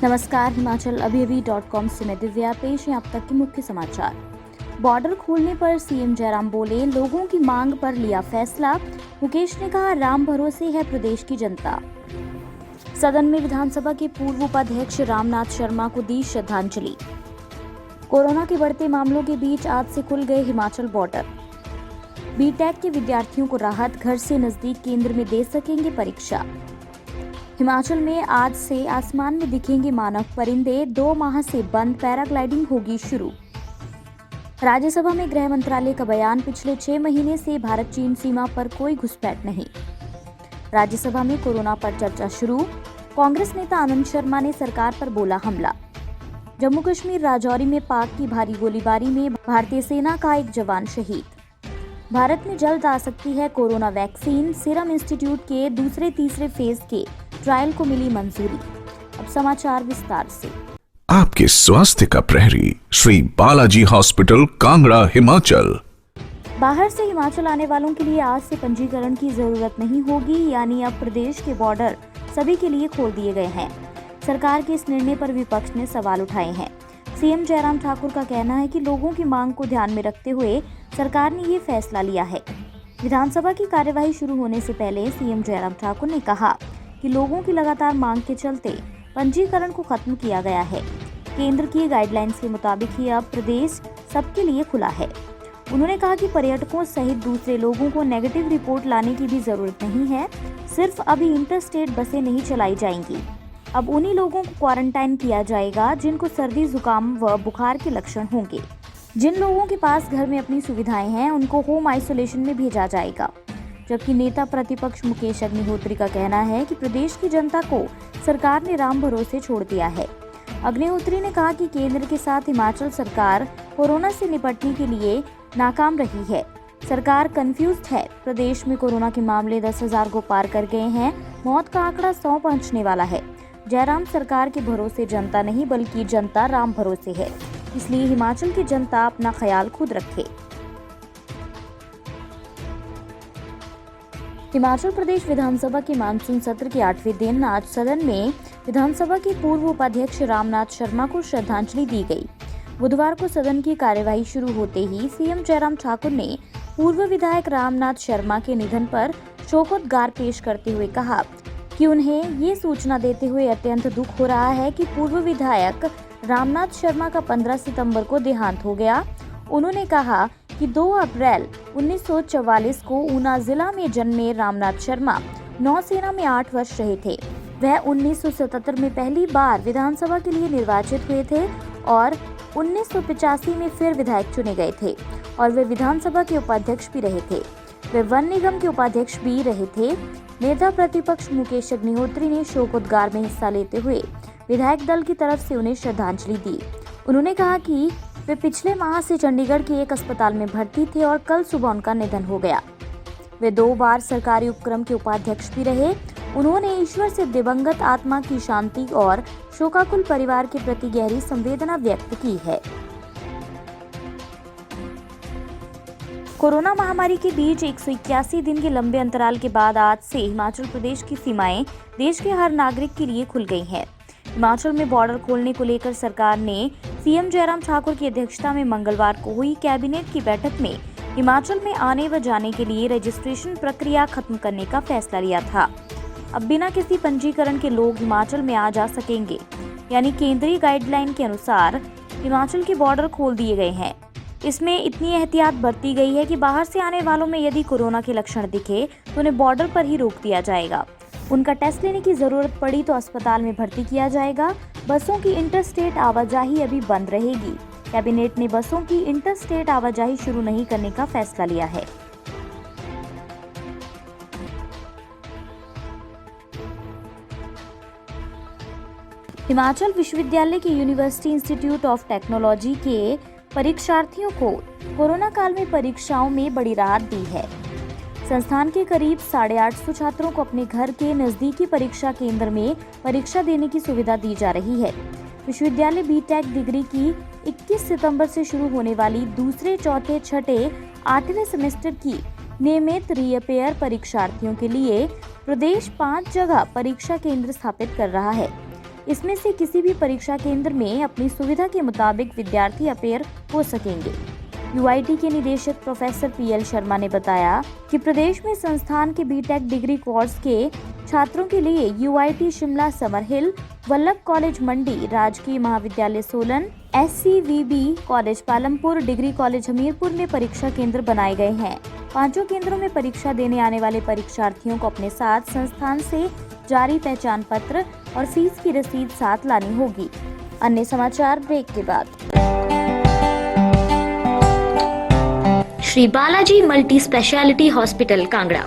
नमस्कार, हिमाचल अभी.com से मैं दिव्या। पेश है अब तक के मुख्य समाचार। बॉर्डर खोलने पर सीएम जयराम बोले, लोगों की मांग पर लिया फैसला। मुकेश ने कहा, राम भरोसे है प्रदेश की जनता। सदन में विधानसभा के पूर्व उपाध्यक्ष रामनाथ शर्मा को दी श्रद्धांजलि। कोरोना के बढ़ते मामलों के बीच आज से खुल गए हिमाचल बॉर्डर। बीटेक के विद्यार्थियों को राहत, घर से नजदीक केंद्र में दे सकेंगे परीक्षा। हिमाचल में आज से आसमान में दिखेंगे मानव परिंदे। 2 माह से बंद पैराग्लाइडिंग होगी शुरू। राज्यसभा में गृह मंत्रालय का बयान, पिछले 6 महीने से भारत चीन सीमा पर कोई घुसपैठ नहीं। राज्यसभा में कोरोना पर चर्चा शुरू। कांग्रेस नेता आनंद शर्मा ने सरकार पर बोला हमला। जम्मू कश्मीर राजौरी में पाक की भारी गोलीबारी में भारतीय सेना का एक जवान शहीद। भारत में जल्द आ सकती है कोरोना वैक्सीन। सीरम इंस्टीट्यूट के दूसरे-तीसरे फेज के ट्रायल को मिली मंजूरी। अब समाचार विस्तार से। आपके स्वास्थ्य का प्रहरी श्री बालाजी हॉस्पिटल, कांगड़ा, हिमाचल। बाहर से हिमाचल आने वालों के लिए आज से पंजीकरण की जरूरत नहीं होगी, यानी अब प्रदेश के बॉर्डर सभी के लिए खोल दिए गए हैं। सरकार के इस निर्णय पर विपक्ष ने सवाल उठाए हैं। सीएम जयराम ठाकुर का कहना है कि लोगों की मांग को ध्यान में रखते हुए सरकार ने ये फैसला लिया है। विधानसभा की कार्यवाही शुरू होने से पहले सीएम जयराम ठाकुर ने कहा कि लोगों की लगातार मांग के चलते पंजीकरण को खत्म किया गया है। केंद्र की गाइडलाइंस के मुताबिक ही अब प्रदेश सबके लिए खुला है। उन्होंने कहा कि पर्यटकों सहित दूसरे लोगों को नेगेटिव रिपोर्ट लाने की भी जरूरत नहीं है। सिर्फ अभी इंटरस्टेट बसें नहीं चलाई जाएंगी। अब उन्हीं लोगों को क्वारंटाइन किया जाएगा जिनको सर्दी, जुकाम व बुखार के लक्षण होंगे। जिन लोगों के पास घर में अपनी सुविधाएं हैं, उनको होम आइसोलेशन में भेजा जाएगा। जबकि नेता प्रतिपक्ष मुकेश अग्निहोत्री का कहना है कि प्रदेश की जनता को सरकार ने राम भरोसे छोड़ दिया है। अग्निहोत्री ने कहा कि केंद्र के साथ हिमाचल सरकार कोरोना से निपटने के लिए नाकाम रही है। सरकार कंफ्यूज्ड है। प्रदेश में कोरोना के मामले 10,000 को पार कर गए हैं। मौत का आंकड़ा 100 पहुंचने वाला है। जयराम सरकार के भरोसे जनता नहीं, बल्कि जनता राम भरोसे है। इसलिए हिमाचल की जनता अपना ख्याल खुद रखे। हिमाचल प्रदेश विधानसभा के मानसून सत्र के 8वें दिन आज सदन में विधानसभा के पूर्व उपाध्यक्ष रामनाथ शर्मा को श्रद्धांजलि दी गई। बुधवार को सदन की कार्यवाही शुरू होते ही सीएम जयराम ठाकुर ने पूर्व विधायक रामनाथ शर्मा के निधन पर शोकोद्गार पेश करते हुए कहा कि उन्हें ये सूचना देते हुए अत्यंत दुख हो रहा है कि पूर्व विधायक रामनाथ शर्मा का 15 सितंबर को देहांत हो गया। उन्होंने कहा कि 2 अप्रैल 1944 को ऊना जिला में जन्मे रामनाथ शर्मा नौसेना में 8 वर्ष रहे थे। वह 1977 में पहली बार विधानसभा के लिए निर्वाचित हुए थे और 1985 में फिर विधायक चुने गए थे और वे विधानसभा के उपाध्यक्ष भी रहे थे। वे वन निगम के उपाध्यक्ष भी रहे थे। नेता प्रतिपक्ष मुकेश अग्निहोत्री ने शोकोद्गार में हिस्सा लेते हुए विधायक दल की तरफ से उन्हें श्रद्धांजलि दी। उन्होंने कहा कि वे पिछले माह से चंडीगढ़ के एक अस्पताल में भर्ती थे और कल सुबह उनका निधन हो गया। वे 2 बार सरकारी उपक्रम के उपाध्यक्ष भी रहे। उन्होंने ईश्वर से दिवंगत आत्मा की शांति और शोकाकुल परिवार के प्रति गहरी संवेदना व्यक्त की है। कोरोना महामारी के बीच 181 दिन के लंबे अंतराल के बाद आज से हिमाचल प्रदेश की सीमाएं देश के हर नागरिक के लिए खुल गई हैं। हिमाचल में बॉर्डर खोलने को लेकर सरकार ने सीएम जयराम ठाकुर की अध्यक्षता में मंगलवार को हुई कैबिनेट की बैठक में हिमाचल में आने व जाने के लिए रजिस्ट्रेशन प्रक्रिया खत्म करने का फैसला लिया था। अब बिना किसी पंजीकरण के लोग हिमाचल में आ जा सकेंगे, यानी केंद्रीय गाइडलाइन के अनुसार हिमाचल के बॉर्डर खोल दिए गए हैं। इसमें इतनी एहतियात बरती गई है कि बाहर से आने वालों में यदि कोरोना के लक्षण दिखे तो उन्हें बॉर्डर पर ही रोक दिया जाएगा। उनका टेस्ट लेने की जरूरत पड़ी तो अस्पताल में भर्ती किया जाएगा। बसों की इंटरस्टेट आवाजाही अभी बंद रहेगी। कैबिनेट ने बसों की इंटरस्टेट आवाजाही शुरू नहीं करने का फैसला लिया है। हिमाचल विश्वविद्यालय के यूनिवर्सिटी इंस्टीट्यूट ऑफ टेक्नोलॉजी के परीक्षार्थियों को कोरोना काल में परीक्षाओं में बड़ी राहत दी है। संस्थान के करीब 850 छात्रों को अपने घर के नजदीकी परीक्षा केंद्र में परीक्षा देने की सुविधा दी जा रही है। विश्वविद्यालय बीटेक डिग्री की 21 सितंबर से शुरू होने वाली दूसरे, चौथे, छठे, 8वें सेमेस्टर की नियमित रीअपेयर परीक्षार्थियों के लिए प्रदेश 5 जगह परीक्षा केंद्र स्थापित कर रहा है। इसमें से किसी भी परीक्षा केंद्र में अपनी सुविधा के मुताबिक विद्यार्थी अपेयर हो सकेंगे। यूआईटी के निदेशक प्रोफेसर पीएल शर्मा ने बताया कि प्रदेश में संस्थान के बीटेक डिग्री कोर्स के छात्रों के लिए यूआईटी शिमला समर हिल, वल्लभ कॉलेज मंडी, राजकीय महाविद्यालय Solan, SCVB college Palampur, degree college Hamirpur में परीक्षा केंद्र बनाए गए हैं। 5 केंद्रों में परीक्षा देने आने वाले परीक्षार्थियों को अपने साथ संस्थान से जारी पहचान पत्र और फीस की रसीद साथ लानी होगी। अन्य समाचार ब्रेक के बाद। Shri Balaji multi speciality hospital Kangra,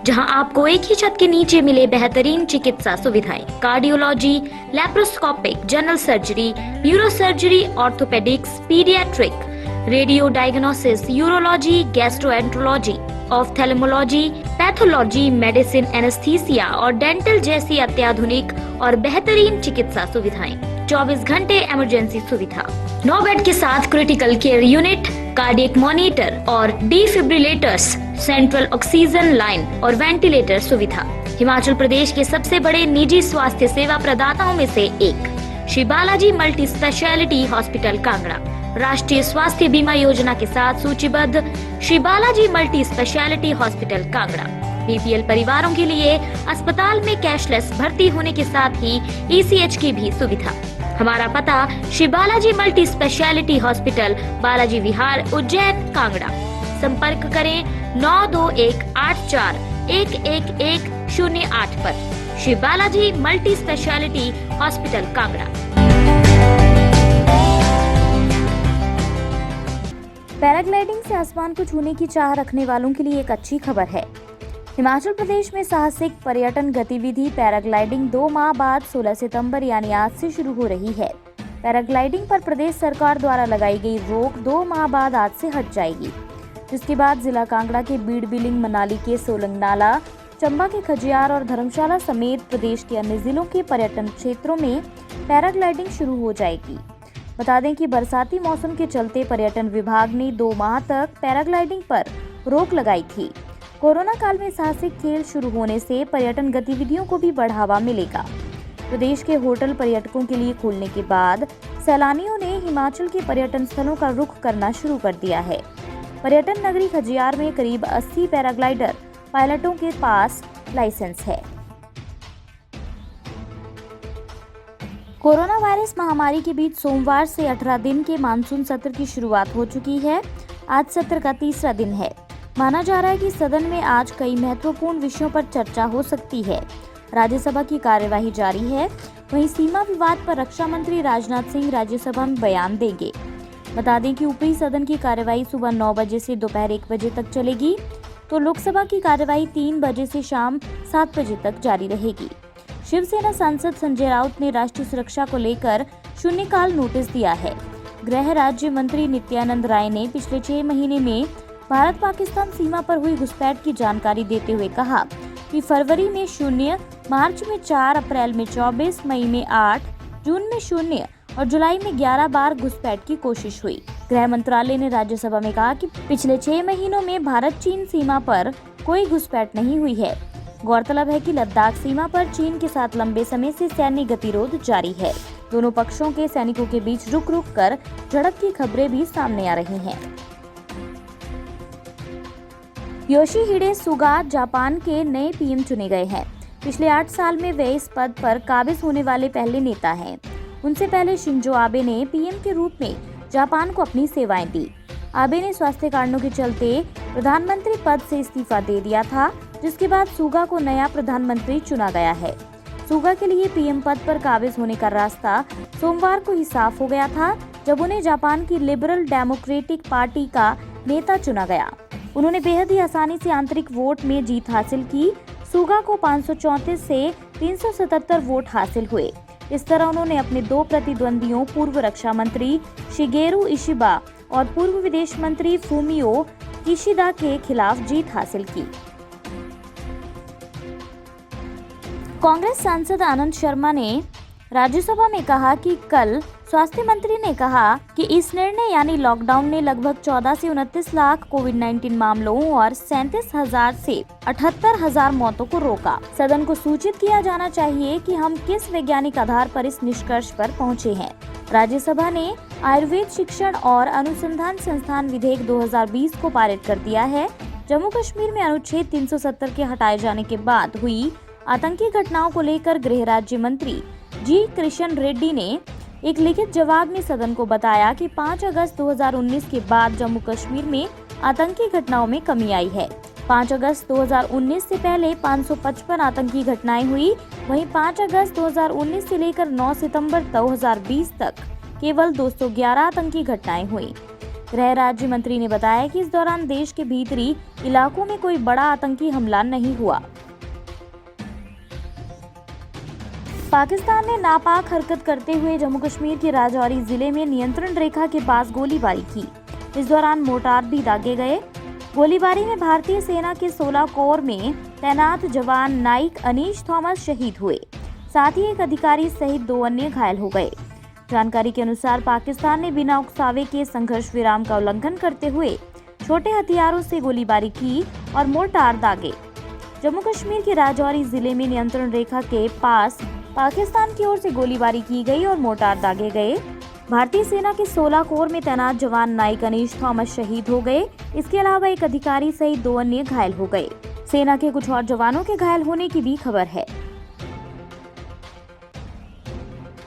जहां आपको एक ही छत के नीचे मिले बेहतरीन चिकित्सा सुविधाएं, cardiology, laparoscopic, general surgery, neuro surgery, orthopaedics, paediatric, radio diagnosis, urology, gastroenterology, ophthalmology, pathology, medicine, anaesthesia और डेंटल जैसी अत्याधुनिक और बेहतरीन चिकित्सा सुविधाएं, 24 घंटे इमरजेंसी सुविधा, 9 बेड के साथ critical care unit, cardiac monitor और डिफिब्रिलेटर्स, सेंट्रल ऑक्सीजन लाइन और वेंटिलेटर सुविधा। हिमाचल प्रदेश के सबसे बड़े निजी स्वास्थ्य सेवा प्रदाताओं में से एक Shri Balaji multi speciality hospital Kangra राष्ट्रीय स्वास्थ्य बीमा योजना के साथ सूचीबद्ध Shri Balaji multi speciality hospital Kangra BPL परिवारों के लिए अस्पताल में कैशलेस भर्ती होने के साथ ही ईसीएच की भी सुविधा। हमारा पता Shri Balaji multi speciality hospital, Balaji Vihar, Ujjain, Kangra. संपर्क करें 9218411108 पर। Shri Balaji multi speciality hospital Kangra. Paragliding से आसमान को छूने की चाह रखने वालों के लिए एक अच्छी खबर है। हिमाचल प्रदेश में साहसिक पर्यटन गतिविधि पैराग्लाइडिंग 2 माह बाद 16 सितंबर यानी आज से शुरू हो रही है। पैराग्लाइडिंग पर प्रदेश सरकार द्वारा लगाई गई रोक 2 माह बाद आज से हट जाएगी, जिसके बाद जिला कांगड़ा के बीड़ बिलिंग, मनाली के सोलंग नाला, चंबा के खजियार और धर्मशाला समेत प्रदेश के अन्य जिलों के पर्यटन क्षेत्रों में पैराग्लाइडिंग शुरू हो जाएगी। बता दें कि बरसाती मौसम के चलते पर्यटन विभाग ने 2 माह तक पैराग्लाइडिंग पर रोक लगाई थी। कोरोना काल में साहसिक खेल शुरू होने से पर्यटन गतिविधियों को भी बढ़ावा मिलेगा। प्रदेश के होटल पर्यटकों के लिए खुलने के बाद सैलानियों ने हिमाचल के पर्यटन स्थलों का रुख करना शुरू कर दिया है। पर्यटन नगरी खजियार में करीब 80 पैराग्लाइडर पायलटों के पास लाइसेंस है। कोरोना वायरस महामारी के बीच सोमवार से 18 दिन के मानसून सत्र की शुरुआत हो चुकी है। आज सत्र का 3रा दिन है। माना जा रहा है कि सदन में आज कई महत्वपूर्ण विषयों पर चर्चा हो सकती है। राज्यसभा की कार्यवाही जारी है। वहीं सीमा विवाद पर रक्षा मंत्री राजनाथ सिंह राज्यसभा में बयान देंगे। बता दें कि ऊपरी सदन की कार्यवाही सुबह 9 बजे से दोपहर 1 बजे तक चलेगी, तो लोकसभा की कार्यवाही 3 बजे से शाम 7 बजे तक जारी रहेगी। शिवसेना सांसद संजय राउत ने राष्ट्रीय सुरक्षा को लेकर शून्यकाल नोटिस दिया है। गृह राज्य मंत्री नित्यानंद राय ने पिछले 6 महीने में भारत पाकिस्तान सीमा पर हुई घुसपैठ की जानकारी देते हुए कहा कि फरवरी में 0, मार्च में 4, अप्रैल में 24, मई में 8, जून में 0 और जुलाई में 11 बार घुसपैठ की कोशिश हुई। गृह मंत्रालय ने राज्यसभा में कहा कि पिछले 6 महीनों में भारत चीन सीमा पर कोई घुसपैठ नहीं हुई है। गौरतलब है कि लद्दाख सीमा पर चीन के साथ लंबे समय से सैन्य गतिरोध जारी है। दोनों पक्षों के सैनिकों के बीच रुक रुक कर झड़प की खबरें भी सामने आ रही हैं। योशिहिडे सुगा जापान के नए पीएम चुने गए हैं। पिछले 8 साल में वे इस पद पर काबिज होने वाले पहले नेता हैं। उनसे पहले शिंजो आबे ने पीएम के रूप में जापान को अपनी सेवाएं दी। आबे ने स्वास्थ्य कारणों के चलते प्रधानमंत्री पद से इस्तीफा दे दिया था, जिसके बाद सुगा को नया प्रधानमंत्री चुना गया है। सुगा के लिए पीएम पद पर काबिज होने का रास्ता सोमवार को ही साफ हो गया था, जब उन्हें जापान की लिबरल डेमोक्रेटिक पार्टी का नेता चुना गया। उन्होंने बेहद ही आसानी से आंतरिक वोट में जीत हासिल की। सुगा को 534 से 377 वोट हासिल हुए। इस तरह उन्होंने अपने 2 प्रतिद्वंदियों पूर्व रक्षा मंत्री शिगेरू इशिबा और पूर्व विदेश मंत्री फूमियो किशिदा के खिलाफ जीत हासिल की। कांग्रेस सांसद आनंद शर्मा ने राज्यसभा में कहा कि कल स्वास्थ्य मंत्री ने कहा कि इस निर्णय यानी लॉकडाउन ने लगभग 14 से 29 लाख कोविड-19 मामलों और 37,000 से 78,000 मौतों को रोका। सदन को सूचित किया जाना चाहिए कि हम किस वैज्ञानिक आधार पर इस निष्कर्ष पर पहुंचे हैं। राज्यसभा ने आयुर्वेद शिक्षण और अनुसंधान संस्थान विधेयक 2020 को पारित कर दिया है। जम्मू कश्मीर में अनुच्छेद 370 के हटाए जाने के बाद हुई आतंकी घटनाओं को लेकर गृह राज्य मंत्री जी किशन रेड्डी ने एक लिखित जवाब में सदन को बताया कि 5 अगस्त 2019 के बाद जम्मू कश्मीर में आतंकी घटनाओं में कमी आई है। 5 अगस्त 2019 से पहले 555 आतंकी घटनाएं हुई, वहीं 5 अगस्त 2019 से लेकर 9 सितंबर 2020 तक केवल 211 आतंकी घटनाएं हुई। गृह राज्य मंत्री ने बताया कि इस दौरान देश के भीतरी इलाकों में कोई बड़ा आतंकी हमला नहीं हुआ। पाकिस्तान ने नापाक हरकत करते हुए जम्मू कश्मीर के राजौरी जिले में नियंत्रण रेखा के पास गोलीबारी की। इस दौरान मोर्टार भी दागे गए। गोलीबारी में भारतीय सेना के 16 कोर में तैनात जवान नाइक अनीश थॉमस शहीद हुए, साथ ही एक अधिकारी सहित 2 अन्य घायल हो गए। जानकारी के अनुसार पाकिस्तान ने बिना उकसावे के संघर्ष विराम का उल्लंघन करते हुए छोटे हथियारों से गोलीबारी की और मोर्टार दागे। जम्मू कश्मीर के राजौरी जिले में नियंत्रण रेखा के पास पाकिस्तान की ओर से गोलीबारी की गई और मोर्टार दागे गए। भारतीय सेना के 16 कोर में तैनात जवान नाइक अनीश थॉमस शहीद हो गए। इसके अलावा एक अधिकारी सहित 2 अन्य घायल हो गए। सेना के कुछ और जवानों के घायल होने की भी खबर है।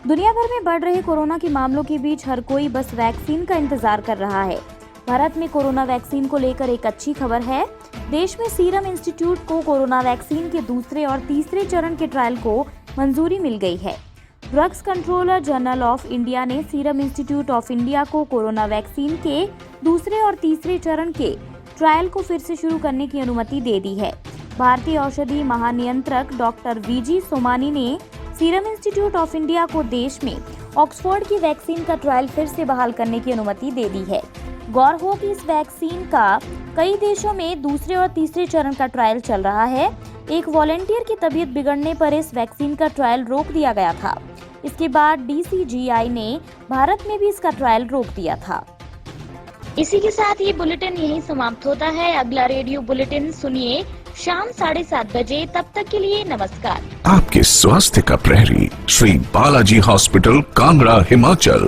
दुनिया भर में बढ़ रहे कोरोना के मामलों के बीच हर कोई बस वैक्सीन का इंतजार कर रहा है। भारत में कोरोना वैक्सीन को लेकर एक अच्छी खबर है। देश में सीरम इंस्टीट्यूट को कोरोना वैक्सीन के दूसरे और तीसरे चरण के ट्रायल को मंजूरी मिल गई है। Drugs controller general of India ने सीरम इंस्टीट्यूट ऑफ इंडिया को कोरोना वैक्सीन के दूसरे और तीसरे चरण के ट्रायल को फिर से शुरू करने की अनुमति दे दी है। भारतीय औषधि महानियंत्रक डॉक्टर वीजी सोमानी ने सीरम इंस्टीट्यूट ऑफ इंडिया को देश में ऑक्सफोर्ड की वैक्सीन का ट्रायल फिर से बहाल करने की अनुमति दे दी है। गौर हो कि इस वैक्सीन का कई देशों में दूसरे और तीसरे चरण का ट्रायल चल रहा है। एक वॉलेंटियर की तबीयत बिगड़ने पर इस वैक्सीन का ट्रायल रोक दिया गया था। इसके बाद DCGI ने भारत में भी इसका ट्रायल रोक दिया था। इसी के साथ ये बुलेटिन यहीं समाप्त होता है। अगला रेडियो बुलेटिन सुनिए शाम 7:30 बजे। तब तक के लिए नमस्कार। आपके स्वास्थ्य का प्रहरी श्री बालाजी हॉस्पिटल, कांगड़ा, हिमाचल।